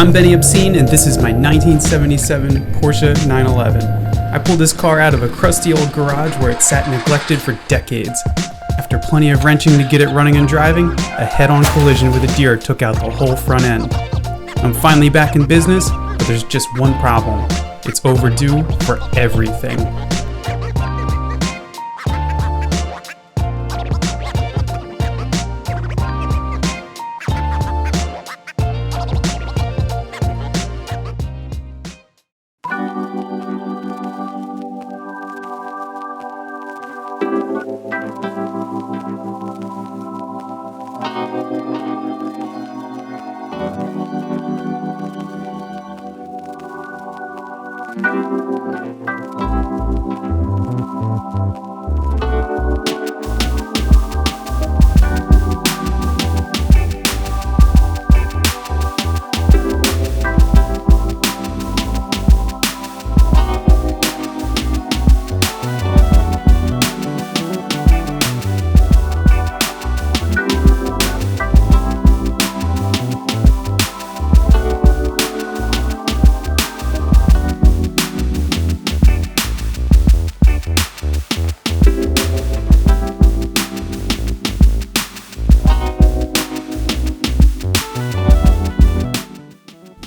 I'm Benny Obscene, and this is my 1977 Porsche 911. I pulled this car out of a crusty old garage where it sat neglected for decades. After plenty of wrenching to get it running and driving, a head-on collision with a deer took out the whole front end. I'm finally back in business, but there's just one problem. It's overdue for everything.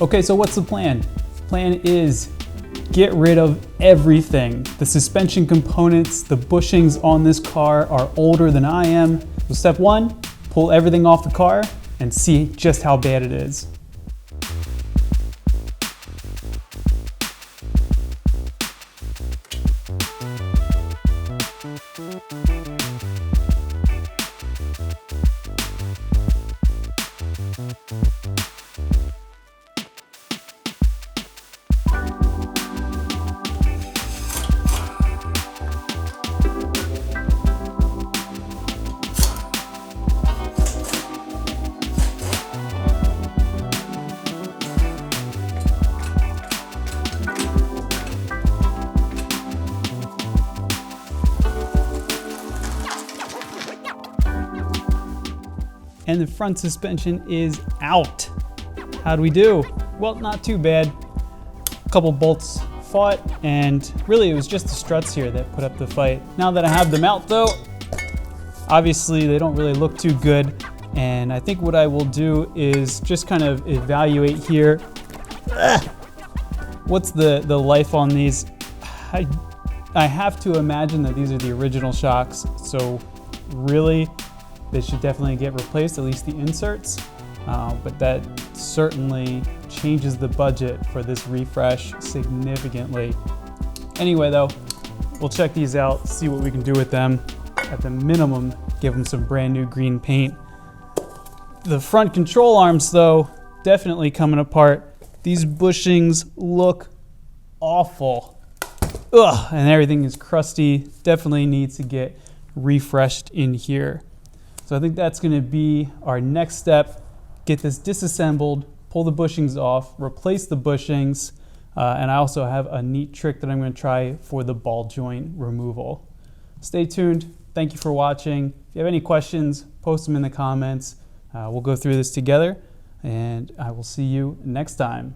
Okay, so what's the plan? The plan is get rid of everything. The suspension components, the bushings on this car are older than I am. So step one, pull everything off the car and see just how bad it is. And the front suspension is out. How do we do? Well, not too bad. A couple bolts fought, and really it was just the struts here that put up the fight. Now that I have them out though, obviously they don't really look too good. And I think what I will do is just kind of evaluate here. What's the life on these? I have to imagine that these are the original shocks. So really, they should definitely get replaced, at least the inserts, but that certainly changes the budget for this refresh significantly. Anyway though, we'll check these out, see what we can do with them. At the minimum, give them some brand new green paint. The front control arms though, definitely coming apart. These bushings look awful. Ugh, and everything is crusty, definitely needs to get refreshed in here. So I think that's gonna be our next step. Get this disassembled, pull the bushings off, replace the bushings, and I also have a neat trick that I'm gonna try for the ball joint removal. Stay tuned, thank you for watching. If you have any questions, post them in the comments. We'll go through this together, and I will see you next time.